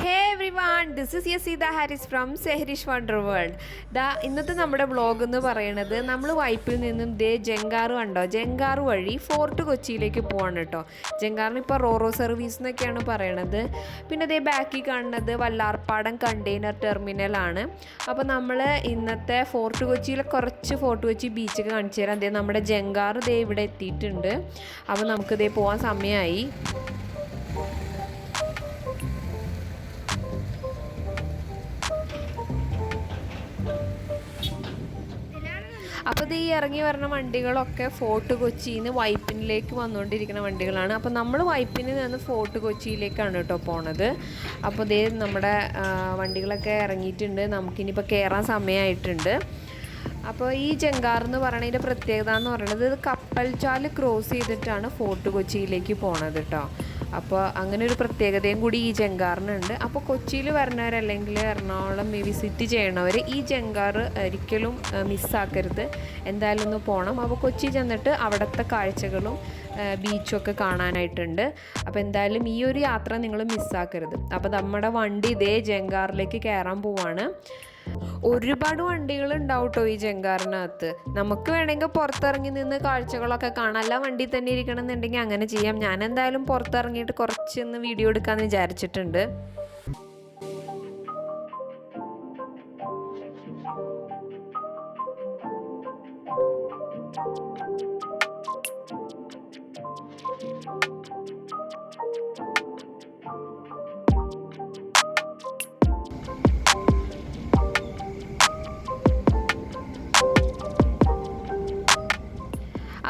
Hey everyone, this is Yasida Harris from Sehrish Wonder World. ഇന്നത്തെ നമ്മുടെ vlog എന്ന് പറയുന്നത് നമ്മൾ വൈപ്പിൽ നിന്നും ജങ്കാറ് കണ്ടോ, ജങ്കാറ് വഴി ഫോർട്ട് കൊച്ചിയിലേക്ക് പോവാണ് കേട്ടോ. ജങ്കാറിന് ഇപ്പോൾ റോറോ സർവീസ് എന്നൊക്കെയാണ് പറയണത്. പിന്നെ ബാക്കിൽ കാണുന്നത് വല്ലാർപ്പാടം കണ്ടെയ്നർ ടെർമിനലാണ്. അപ്പോൾ നമ്മൾ ഇന്നത്തെ ഫോർട്ട് കൊച്ചിയിലെ കുറച്ച് ഫോർട്ട് കൊച്ചി ബീച്ചൊക്കെ കാണിച്ചു തരാം. നമ്മുടെ ജങ്കാറ് ഇവിടെ എത്തിയിട്ടുണ്ട്. അപ്പോൾ നമുക്ക് പോകാൻ സമയമായി. അപ്പോൾ ഈ ഇറങ്ങി വരുന്ന വണ്ടികളൊക്കെ ഫോർട്ട് കൊച്ചിയിൽ നിന്ന് വൈപ്പിനിലേക്ക് വന്നുകൊണ്ടിരിക്കുന്ന വണ്ടികളാണ്. അപ്പോൾ നമ്മൾ വൈപ്പിന് നിന്ന് ഫോർട്ട് കൊച്ചിയിലേക്കാണ് കേട്ടോ പോണത്. അപ്പോൾ നമ്മുടെ വണ്ടികളൊക്കെ ഇറങ്ങിയിട്ടുണ്ട്. നമുക്കിനിപ്പോൾ കയറാൻ സമയമായിട്ടുണ്ട്. അപ്പോൾ ഈ ജങ്കാർ എന്ന് പറയുന്നതിൻ്റെ പ്രത്യേകത എന്ന് പറയുന്നത് ഇത് കപ്പൽച്ചാൽ ക്രോസ് ചെയ്തിട്ടാണ് ഫോർട്ട് കൊച്ചിയിലേക്ക് പോണത് കേട്ടോ. അപ്പോൾ അങ്ങനെ ഒരു പ്രത്യേകതയും കൂടി ഈ ജങ്കാറിനുണ്ട്. അപ്പോൾ കൊച്ചിയിൽ വരുന്നവരല്ലെങ്കിൽ എറണാകുളം വിസിറ്റ് ചെയ്യണവർ ഈ ജങ്കാർ ഒരിക്കലും മിസ്സാക്കരുത്, എന്തായാലും ഒന്ന് പോകണം. അപ്പോൾ കൊച്ചി ചെന്നിട്ട് അവിടുത്തെ കാഴ്ചകളും ബീച്ചൊക്കെ കാണാനായിട്ടുണ്ട്. അപ്പോൾ എന്തായാലും ഈ ഒരു യാത്ര നിങ്ങൾ മിസ്സാക്കരുത്. അപ്പോൾ നമ്മുടെ വണ്ടി ജങ്കാറിലേക്ക് കയറാൻ പോവാണ്. ഒരുപാട് വണ്ടികൾ ഉണ്ടാവും കേട്ടോ ഈ ജങ്കാറിനകത്ത്. നമുക്ക് വേണമെങ്കിൽ പുറത്തിറങ്ങി നിന്ന് കാഴ്ചകളൊക്കെ കാണാം. അല്ല വണ്ടി തന്നെ ഇരിക്കണം എന്നുണ്ടെങ്കിൽ അങ്ങനെ ചെയ്യാം. ഞാൻ എന്തായാലും പുറത്തിറങ്ങിയിട്ട് കുറച്ചൊന്ന് വീഡിയോ എടുക്കാമെന്ന് വിചാരിച്ചിട്ടുണ്ട്.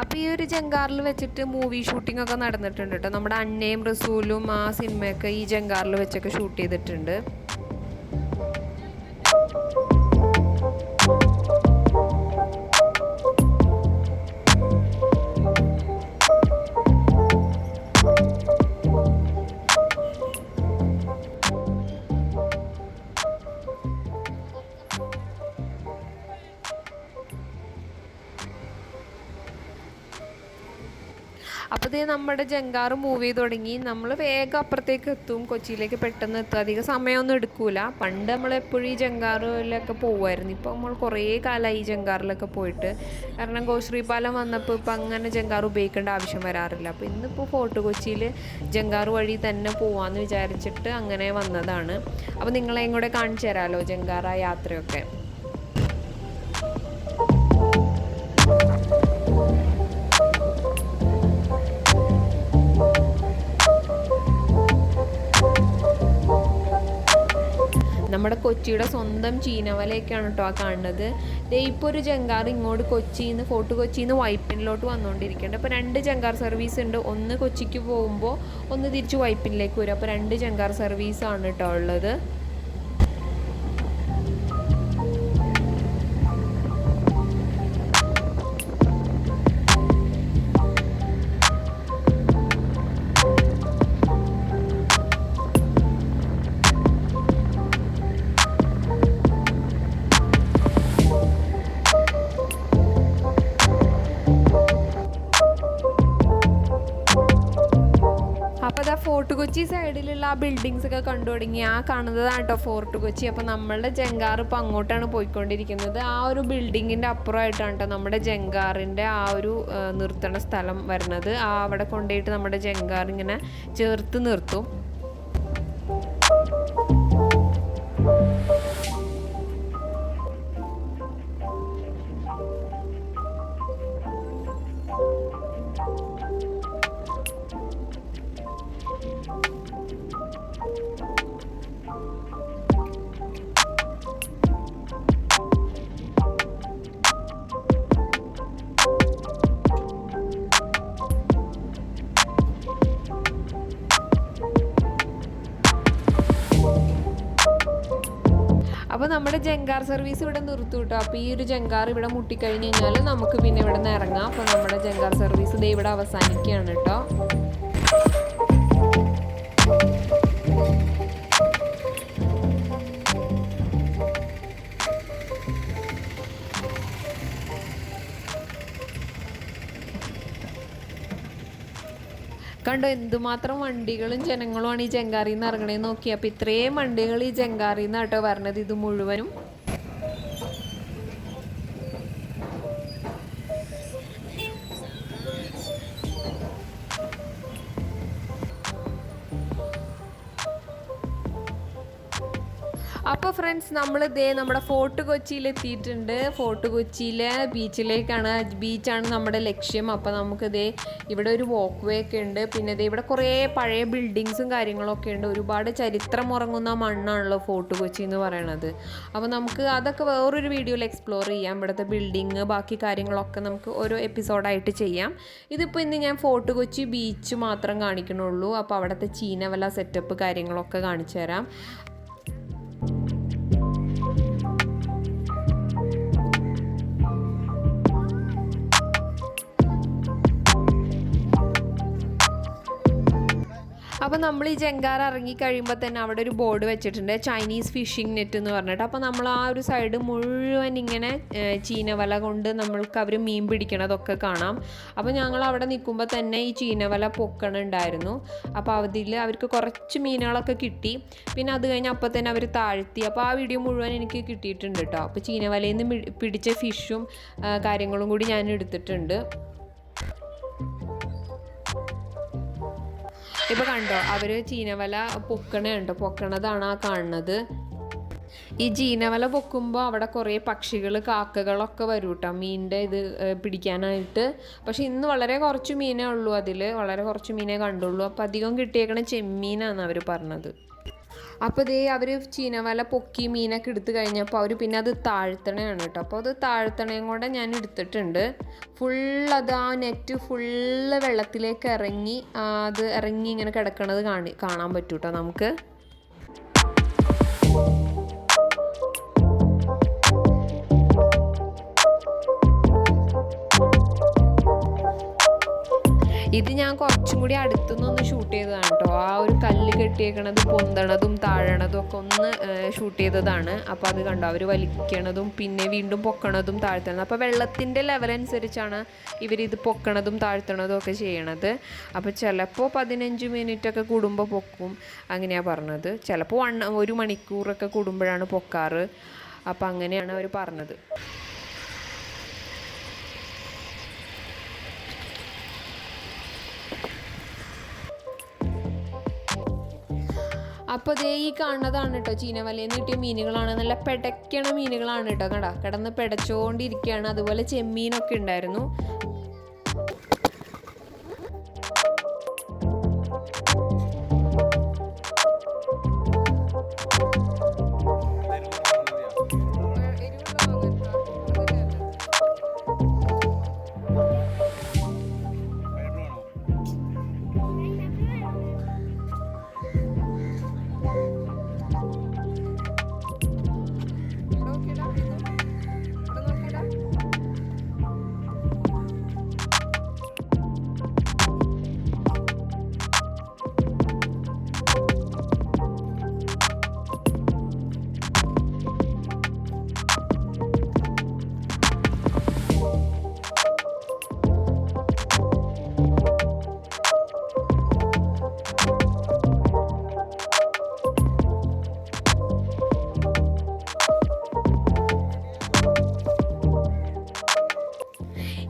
അപ്പോൾ ഈ ഒരു ജങ്കാറിൽ വെച്ചിട്ട് മൂവി ഷൂട്ടിംഗ് ഒക്കെ നടന്നിട്ടുണ്ട് കേട്ടോ. നമ്മുടെ അന്നയും റസൂലും ആ സിനിമയൊക്കെ ഈ ജങ്കാറിൽ വെച്ചൊക്കെ ഷൂട്ട് ചെയ്തിട്ടുണ്ട്. അപ്പോൾ നമ്മുടെ ജങ്കാറ് മൂവ് ചെയ്ത് തുടങ്ങി. നമ്മൾ വേഗം അപ്പുറത്തേക്ക് എത്തും, കൊച്ചിയിലേക്ക് പെട്ടെന്ന് എത്തും. അധികം സമയമൊന്നും എടുക്കൂല. പണ്ട് നമ്മളെപ്പോഴും ഈ ജങ്കാറിലൊക്കെ പോകുമായിരുന്നു. ഇപ്പോൾ നമ്മൾ കുറേ കാലമായി ഈ ജങ്കാറിലൊക്കെ പോയിട്ട്. കാരണം ഗോശ്രീ പാലം വന്നപ്പോൾ ഇപ്പോൾ അങ്ങനെ ജങ്കാർ ഉപയോഗിക്കേണ്ട ആവശ്യം വരാറില്ല. അപ്പോൾ ഇന്നിപ്പോൾ ഫോർട്ട് കൊച്ചിയിൽ ജങ്കാർ വഴി തന്നെ പോവാമെന്ന് വിചാരിച്ചിട്ട് അങ്ങനെ വന്നതാണ്. അപ്പോൾ നിങ്ങളെയും കൂടെ കാണിച്ചു തരാമല്ലോ ജങ്കാർ ആ യാത്രയൊക്കെ. നമ്മുടെ കൊച്ചിയുടെ സ്വന്തം ചീനവലയൊക്കെയാണ് കേട്ടോ ആ കാണുന്നത്. ഇപ്പോൾ ഒരു ജങ്കാർ ഇങ്ങോട്ട് കൊച്ചിയിൽ നിന്ന് ഫോർട്ട് കൊച്ചിയിൽ നിന്ന് വൈപ്പിനിലോട്ട് വന്നുകൊണ്ടിരിക്കുന്നുണ്ട്. അപ്പോൾ 2 ജങ്കാർ സർവീസ് ഉണ്ട്. ഒന്ന് കൊച്ചിക്ക് പോകുമ്പോൾ ഒന്ന് തിരിച്ച് വൈപ്പിനിലേക്ക് വരും. അപ്പോൾ 2 ജങ്കാർ സർവീസാണ് കേട്ടോ ഉള്ളത്. അപ്പോൾ ഫോർട്ട് കൊച്ചി സൈഡിലുള്ള ആ ബിൽഡിങ്സ് ഒക്കെ കണ്ടു തുടങ്ങി. ആ കാണുന്നതാണ് കേട്ടോ ഫോർട്ട് കൊച്ചി. അപ്പോൾ നമ്മളുടെ ജങ്കാർ ഇപ്പോൾ അങ്ങോട്ടാണ് പോയിക്കൊണ്ടിരിക്കുന്നത്. ആ ഒരു ബിൽഡിങ്ങിൻ്റെ അപ്പുറമായിട്ടാണ് കേട്ടോ നമ്മുടെ ജങ്കാറിൻ്റെ ആ ഒരു നിർത്തണ സ്ഥലം വരുന്നത്. അവിടെ കൊണ്ടുപോയിട്ട് നമ്മുടെ ജങ്കാർ ഇങ്ങനെ ചേർത്ത് നിർത്തും. ജങ്കാർ സർവീസ് ഇവിടെ നിർത്തും കേട്ടോ. അപ്പോൾ ഈ ഒരു ജങ്കാർ ഇവിടെ മുട്ടിക്കഴിഞ്ഞ് കഴിഞ്ഞാൽ നമുക്ക് പിന്നെ ഇവിടെ നിന്ന് ഇറങ്ങാം. അപ്പോൾ നമ്മുടെ ജങ്കാർ സർവീസ് ദേ ഇവിടെ അവസാനിക്കുകയാണ് കേട്ടോ. കണ്ടോ എന്തുമാത്രം വണ്ടികളും ജനങ്ങളുമാണ് ഈ ജങ്കാറിൽ നിന്ന് ഇറങ്ങണേന്ന് നോക്കി. അപ്പോൾ ഇത്രയും വണ്ടികൾ ഈ ജങ്കാറിൽ നിന്ന് കേട്ടോ വരണത് ഇത് മുഴുവനും. അപ്പോൾ ഫ്രണ്ട്സ് നമ്മൾ നമ്മുടെ ഫോർട്ട് കൊച്ചിയിൽ എത്തിയിട്ടുണ്ട്. ഫോർട്ട് കൊച്ചിയിലെ ബീച്ചിലേക്കാണ്, ബീച്ചാണ് നമ്മുടെ ലക്ഷ്യം. അപ്പോൾ നമുക്ക് ഇവിടെ ഒരു വാക്ക് വേ ഒക്കെ ഉണ്ട്. പിന്നെ ഇവിടെ കുറേ പഴയ ബിൽഡിങ്സും കാര്യങ്ങളൊക്കെ ഉണ്ട്. ഒരുപാട് ചരിത്രം ഉറങ്ങുന്ന മണ്ണാണല്ലോ ഫോർട്ട് കൊച്ചി എന്ന് പറയണത്. അപ്പോൾ നമുക്ക് അതൊക്കെ വേറൊരു വീഡിയോയിൽ എക്സ്പ്ലോർ ചെയ്യാം. ഇവിടുത്തെ ബിൽഡിങ് ബാക്കി കാര്യങ്ങളൊക്കെ നമുക്ക് ഓരോ എപ്പിസോഡായിട്ട് ചെയ്യാം. ഇതിപ്പോൾ ഇന്ന് ഞാൻ ഫോർട്ട് കൊച്ചി ബീച്ച് മാത്രം കാണിക്കണുള്ളൂ. അപ്പോൾ അവിടുത്തെ ചീനവല സെറ്റപ്പ് കാര്യങ്ങളൊക്കെ കാണിച്ചു തരാം. അപ്പോൾ നമ്മൾ ഈ ജങ്കാർ ഇറങ്ങി കഴിയുമ്പോൾ തന്നെ അവിടെ ഒരു ബോർഡ് വെച്ചിട്ടുണ്ട്, ചൈനീസ് ഫിഷിംഗ് നെറ്റ് എന്ന് പറഞ്ഞിട്ട്. അപ്പോൾ നമ്മൾ ആ ഒരു സൈഡ് മുഴുവൻ ഇങ്ങനെ ചീനവല കൊണ്ട് നമ്മൾക്ക് അവർ മീൻ പിടിക്കണതൊക്കെ കാണാം. അപ്പോൾ ഞങ്ങൾ അവിടെ നിൽക്കുമ്പോൾ തന്നെ ഈ ചീനവല പൊക്കണുണ്ടായിരുന്നു. അപ്പോൾ അവർക്ക് കുറച്ച് മീനുകളൊക്കെ കിട്ടി. പിന്നെ അത് കഴിഞ്ഞ് അപ്പോൾ തന്നെ അവർ താഴ്ത്തി. അപ്പോൾ ആ വീഡിയോ മുഴുവൻ എനിക്ക് കിട്ടിയിട്ടുണ്ട് കേട്ടോ. അപ്പോൾ ചീനവലയിൽ നിന്ന് പിടിച്ച ഫിഷും കാര്യങ്ങളും കൂടി ഞാൻ എടുത്തിട്ടുണ്ട്. ഇപ്പോൾ കണ്ടോ അവർ ചീനവല പൊക്കണതാണ് ആ കാണുന്നത്. ഈ ചീനവല പൊക്കുമ്പോൾ അവിടെ കുറേ പക്ഷികൾ കാക്കകളൊക്കെ വരും കേട്ടോ മീനിൻ്റെ ഇത് പിടിക്കാനായിട്ട്. പക്ഷെ ഇന്ന് വളരെ കുറച്ച് മീനേ ഉള്ളൂ, വളരെ കുറച്ച് മീനേ കണ്ടുള്ളൂ. അപ്പോൾ അധികം കിട്ടിയേക്കണ ചെമ്മീനാണ് അവർ പറഞ്ഞത്. അപ്പോൾ അവർ ചീനവല പൊക്കി മീനൊക്കെ എടുത്തു കഴിഞ്ഞപ്പോൾ അവർ പിന്നെ അത് താഴ്ത്തണയാണ് കേട്ടോ. അപ്പോൾ അത് താഴ്ത്തണയും കൂടെ ഞാൻ എടുത്തിട്ടുണ്ട്. അത് ആ നെറ്റ് ഫുള്ള് വെള്ളത്തിലേക്ക് ഇറങ്ങി ഇങ്ങനെ കിടക്കണത് കാണാൻ പറ്റും കേട്ടോ നമുക്ക്. ഇത് ഞാൻ കുറച്ചും കൂടി അടുത്തുനിന്നൊന്ന് ഷൂട്ട് ചെയ്തതാണ് കേട്ടോ. ആ ഒരു കല്ല് കെട്ടിയേക്കണത് പൊന്തണതും താഴണതും ഒക്കെ ഒന്ന് ഷൂട്ട് ചെയ്തതാണ്. അപ്പോൾ അത് കണ്ടോ അവർ വലിക്കണതും പിന്നെ വീണ്ടും പൊക്കണതും താഴ്ത്തണതും. അപ്പോൾ വെള്ളത്തിൻ്റെ ലെവലനുസരിച്ചാണ് ഇവരിത് പൊക്കണതും താഴ്ത്തണതും ഒക്കെ ചെയ്യണത്. അപ്പോൾ ചിലപ്പോൾ 15 മിനിറ്റൊക്കെ കൂടുമ്പോൾ പൊക്കും, അങ്ങനെയാണ് പറഞ്ഞത്. ചിലപ്പോൾ 1 മണിക്കൂറൊക്കെ കൂടുമ്പോഴാണ് പൊക്കാറ്. അപ്പോൾ അങ്ങനെയാണ് അവർ പറഞ്ഞത്. അപ്പോൾ ഈ കാണുന്നതാണ് കേട്ടോ ചീനവലയിൽ നിന്ന് കിട്ടിയ മീനുകളാണ്. നല്ല പെടയ്ക്കണ മീനുകളാണ് കേട്ടോ. കിടന്ന് പെടച്ചുകൊണ്ടിരിക്കുകയാണ്. അതുപോലെ ചെമ്മീനൊക്കെ ഉണ്ടായിരുന്നു.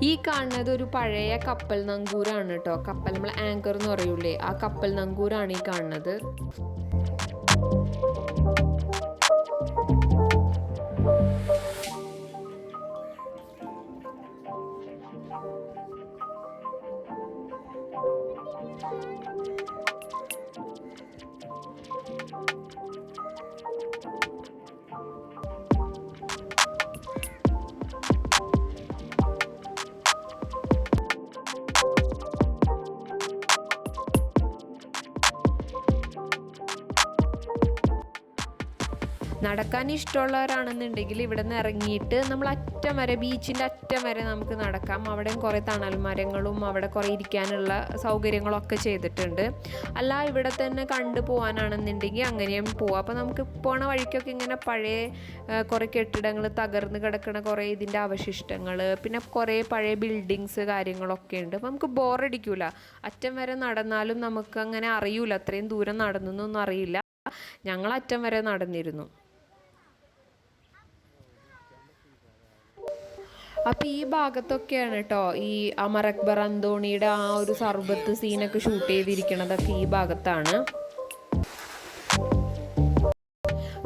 ഈ കാണുന്നത് ഒരു പഴയ കപ്പൽ നങ്കൂരാണ് കേട്ടോ. കപ്പൽ നമ്മൾ ആങ്കർ എന്ന് പറയൂലേ, ആ കപ്പൽ നങ്കൂരാണ് ഈ കാണുന്നത്. നടക്കാൻ ഇഷ്ടമുള്ളവരാണെന്നുണ്ടെങ്കിൽ ഇവിടെ നിന്ന് ഇറങ്ങിയിട്ട് നമ്മൾ അറ്റം വരെ ബീച്ചിൻ്റെ അറ്റം വരെ നമുക്ക് നടക്കാം. അവിടെയും കുറേ തണൽ മരങ്ങളും അവിടെ കുറേ ഇരിക്കാനുള്ള സൗകര്യങ്ങളൊക്കെ ചെയ്തിട്ടുണ്ട്. അല്ല ഇവിടെ തന്നെ കണ്ടു പോകാനാണെന്നുണ്ടെങ്കിൽ അങ്ങനെയും പോവാം. അപ്പോൾ നമുക്ക് പോണ വഴിക്കൊക്കെ ഇങ്ങനെ പഴയ കുറേ കെട്ടിടങ്ങൾ, തകർന്ന് കിടക്കുന്ന കുറേ ഇതിൻ്റെ അവശിഷ്ടങ്ങൾ, പിന്നെ കുറേ പഴയ ബിൽഡിങ്സ് കാര്യങ്ങളൊക്കെ ഉണ്ട്. അപ്പോൾ നമുക്ക് ബോറടിക്കൂല. അറ്റം വരെ നടന്നാലും നമുക്ക് അങ്ങനെ അറിയൂല, അത്രയും ദൂരം നടന്നൊന്നും അറിയില്ല. ഞങ്ങൾ അറ്റം വരെ നടന്നിരുന്നു. അപ്പോൾ ഈ ഭാഗത്തൊക്കെയാണ് കേട്ടോ ഈ അമർ അക്ബർ അന്തോണിയുടെ ആ ഒരു സർബത്ത് സീനൊക്കെ ഷൂട്ട് ചെയ്തിരിക്കണതൊക്കെ ഈ ഭാഗത്താണ്.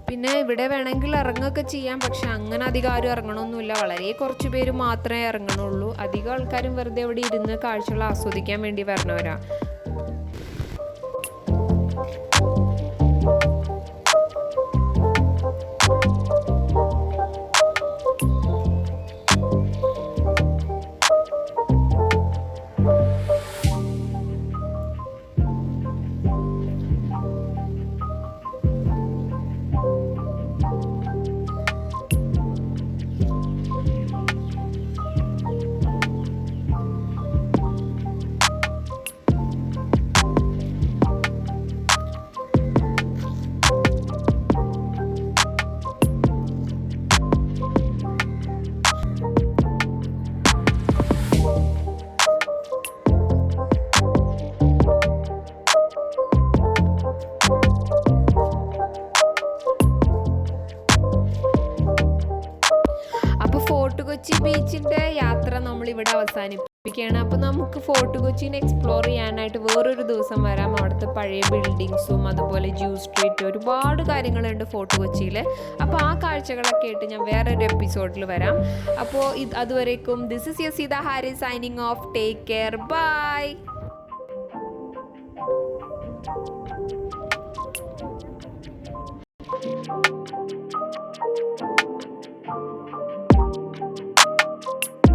പിന്നെ ഇവിടെ വേണമെങ്കിൽ ഇറങ്ങുകയൊക്കെ ചെയ്യാം, പക്ഷെ അങ്ങനെ അധികം ആരും ഇറങ്ങണമൊന്നുമില്ല. വളരെ കുറച്ച് പേര് മാത്രമേ ഇറങ്ങണുള്ളൂ. അധികം ആൾക്കാരും വെറുതെ ഇവിടെ ഇരുന്ന് കാഴ്ചകൾ ആസ്വദിക്കാൻ വേണ്ടി വരണവരാ. ഫോർട്ട് കൊച്ചി ബീച്ചിൻ്റെ യാത്ര നമ്മളിവിടെ അവസാനിപ്പിക്കുകയാണ്. അപ്പോൾ നമുക്ക് ഫോർട്ട് കൊച്ചിനെ എക്സ്പ്ലോർ ചെയ്യാനായിട്ട് വേറൊരു ദിവസം വരാം. അവിടുത്തെ പഴയ ബിൽഡിങ്സും അതുപോലെ ജ്യൂസ് സ്ട്രീറ്റ്, ഒരുപാട് കാര്യങ്ങളുണ്ട് ഫോർട്ട് കൊച്ചിയിൽ. അപ്പോൾ ആ കാഴ്ചകളൊക്കെ ആയിട്ട് ഞാൻ വേറൊരു എപ്പിസോഡിൽ വരാം. അപ്പോൾ അതുവരേക്കും this is Yaseeda Haris signing off. Take care, by.